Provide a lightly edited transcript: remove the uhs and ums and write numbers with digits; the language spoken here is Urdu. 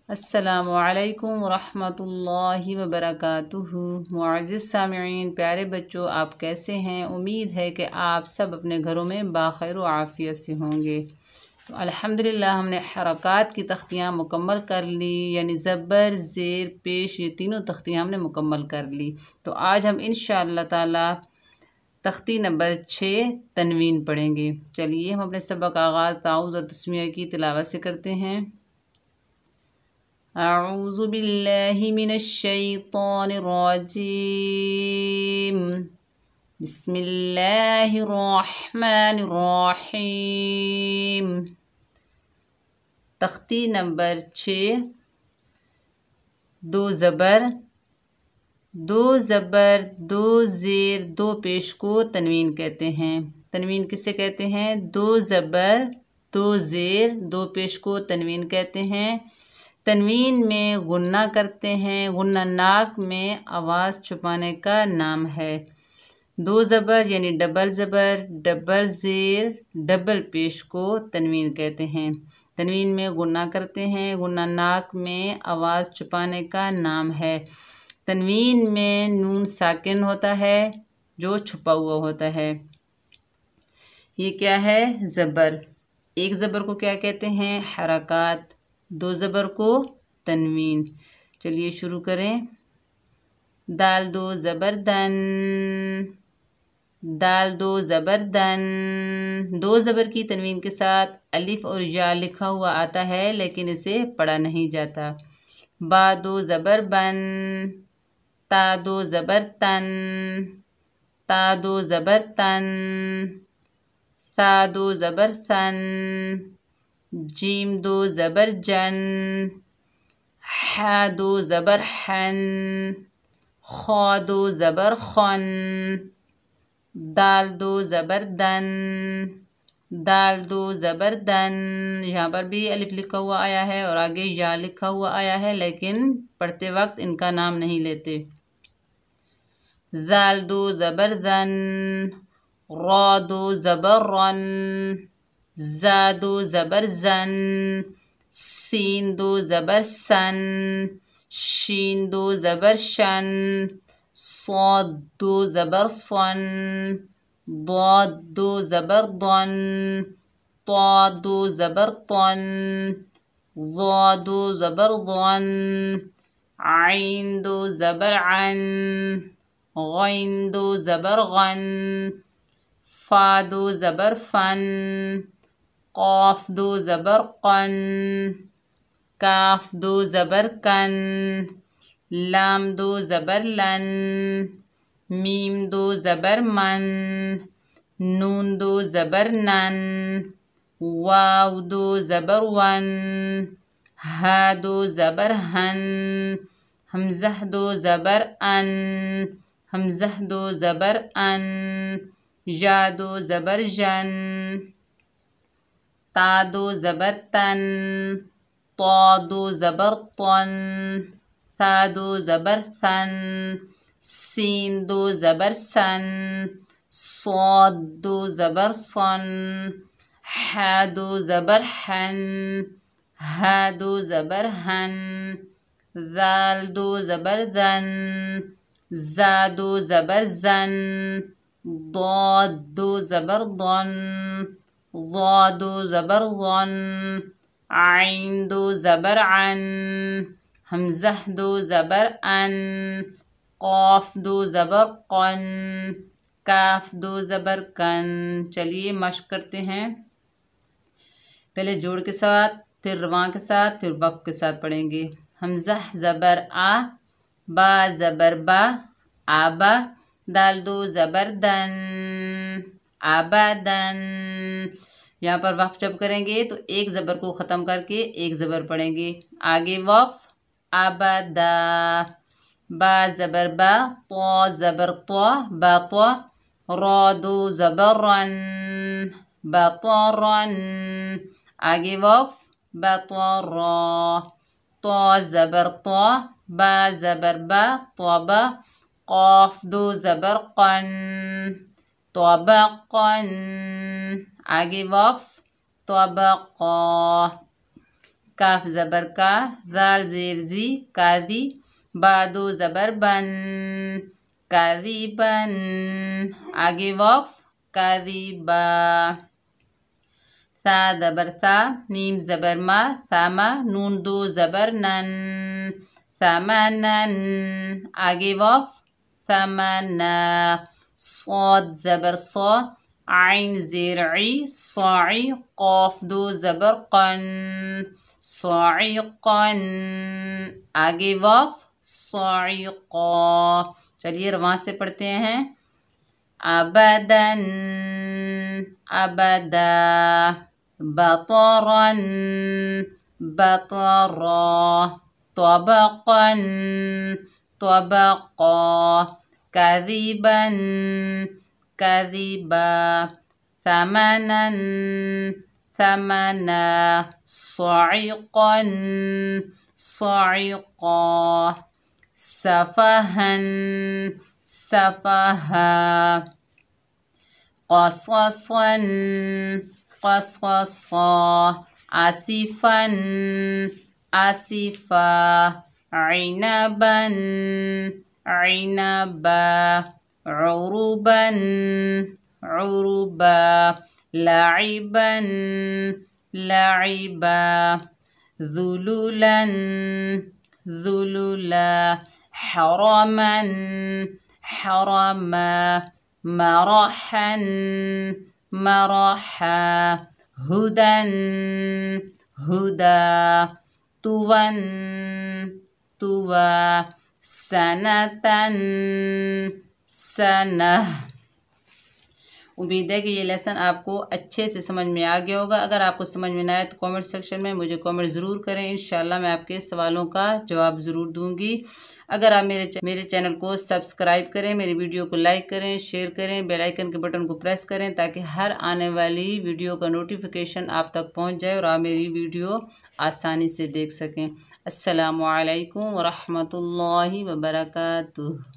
السلام علیکم ورحمۃ اللہ وبرکاتہ۔ معزز سامعین، پیارے بچوں، آپ کیسے ہیں؟ امید ہے کہ آپ سب اپنے گھروں میں باخیر و عافیت سے ہوں گے۔ تو الحمدللہ ہم نے حرکات کی تختیاں مکمل کر لی، یعنی زبر، زیر، پیش، یہ تینوں تختیاں ہم نے مکمل کر لی۔ تو آج ہم انشاءاللہ تعالی تختی نمبر 6 تنوین پڑھیں گے۔ چلیے ہم اپنے سبق کا آغاز تعوذ اور تسمیہ کی تلاوت سے کرتے ہیں۔ اعوذ باللہ من الشیطان الرجیم، بسم اللہ الرحمن الرحیم۔ تختی نمبر 6، دو زبر، دو زیر، دو پیش کو تنوین کہتے ہیں۔ تنوین کسے کہتے ہیں؟ دو زبر، دو زیر، دو پیش کو تنوین کہتے ہیں۔ تنوین میں غنہ کرتے ہیں، غنہ ناک میں آواز چھپانے کا نام ہے۔ دو زبر یعنی ڈبل زبر، ڈبل زیر، ڈبل پیش کو تنوین کہتے ہیں۔ تنوین میں غنہ کرتے ہیں، غنہ ناک میں آواز چھپانے کا نام ہے۔ تنوین میں نون ساکن ہوتا ہے جو چھپا ہوا ہوتا ہے۔ یہ کیا ہے؟ زبر۔ ایک زبر کو کیا کہتے ہیں؟ حرکات۔ دو زبر کو تنوین۔ چلیے شروع کریں۔ دال دو زبر دن، دال دو زبر دن۔ دو زبر کی تنوین کے ساتھ الف اور یا لکھا ہوا آتا ہے لیکن اسے پڑھا نہیں جاتا۔ با دو زبر بن، تا دو زبر تن، تا دو زبر تن، ثا دو زبر ثن، جیم دو زبر جن، ح دو زبر حن، خا دو زبر خن، دال دو زبر دن، دال دو زبر دن۔ یہاں پر بھی الف لکھا ہوا آیا ہے اور آگے یا لکھا ہوا آیا ہے لیکن پڑھتے وقت ان کا نام نہیں لیتے۔ ذال دو زبر ذن، را دو زبر رن، زا دو زبر زن، سین دو زبر سن، شین دو زبر شن، صاد دو زبر صن، ضاد دو زبر ضن، طا دو زبر طن، ظا دو زبر ظن، عین دو زبر عن، غین دو زبر غن، فا دو زبر فن، قاف دو زبر قن، کاف دو زبر کن، لام دو زبر لن، میم دو زبر من، نون دو زبر نن، واو دو زبر ون، ہا دو زبر ہن، حمزہ دو زبر ان، حمزہ دو زبر ان، یا دو زبر جن، تا دو زبر تن، طا دو زبر طن، ثا دو زبر ثن، سین دو زبر سن، صاد دو زبر صن، ح دو زبر حن، ہا دو زبر ہن، ذال دو زبر ذن، زا دو زبر زن، ضاد دو زبر ضن، ظا دو زبر ظن، عین دو زبر عن، حمزہ دو زبر ان، قاف دو زبر قن، کاف دو زبر کن۔ چلیے مشق کرتے ہیں۔ پہلے جوڑ کے ساتھ، پھر رواں کے ساتھ، پھر وقف کے ساتھ پڑھیں گے۔ حمزہ زبر آ، با زبر با، آبا، دال دو زبر دن، آبادن۔ یہاں پر وقف جب کریں گے تو ایک زبر کو ختم کر کے ایک زبر پڑھیں گے۔ آگے وقف، آبادا، با زبر با، طا زبر طا، باطا، را دو زبر رن، باطارن۔ آگے وقف، باطارا، طا زبر طا، با زبر با، طابا، قاف دو زبر قن، طبقن۔ آگے وقف، طبقا۔ کاف زبر کا، ذال زیر زی کاذی، بادو زبر بن کاذبن، آگے وقف کاذبا، ثا زبر ثا، نیم زبر ما ثاما، نون دو زبر نن ثمنن، آگے وقف ثمنا، صاد زبر صا، عین زیر عی صاعی، قاف دو زبر قن صاعقن، آگے وقف صاعقا۔ چلیے رواں سے پڑھتے ہیں، ابدن ابدا، بطرن بطرا، طبقا طبقا، كذبا كذبا، ثمنا ثمنا، صعقا صعقا، سفها سفها، قصصا قصصا، آسفا آسفا، عنبا عنبا، عربا عربا، لعبا لعبا، ذللا ذللا، حرما حرما، مرحا مرحا، هدى هدى، طوى طوى، سنة سنة۔ امید ہے کہ یہ لیسن آپ کو اچھے سے سمجھ میں آ گیا ہوگا۔ اگر آپ کو سمجھ میں نہ آئے تو کامنٹ سیکشن میں مجھے کامنٹ ضرور کریں، انشاءاللہ میں آپ کے سوالوں کا جواب ضرور دوں گی۔ اگر آپ میرے چینل کو سبسکرائب کریں، میری ویڈیو کو لائک کریں، شیئر کریں، بیل آئیکن کے بٹن کو پریس کریں تاکہ ہر آنے والی ویڈیو کا نوٹیفیکیشن آپ تک پہنچ جائے اور آپ میری ویڈیو آسانی سے دیکھ سکیں۔ السلام علیکم ورحمۃ اللہ وبرکاتہ۔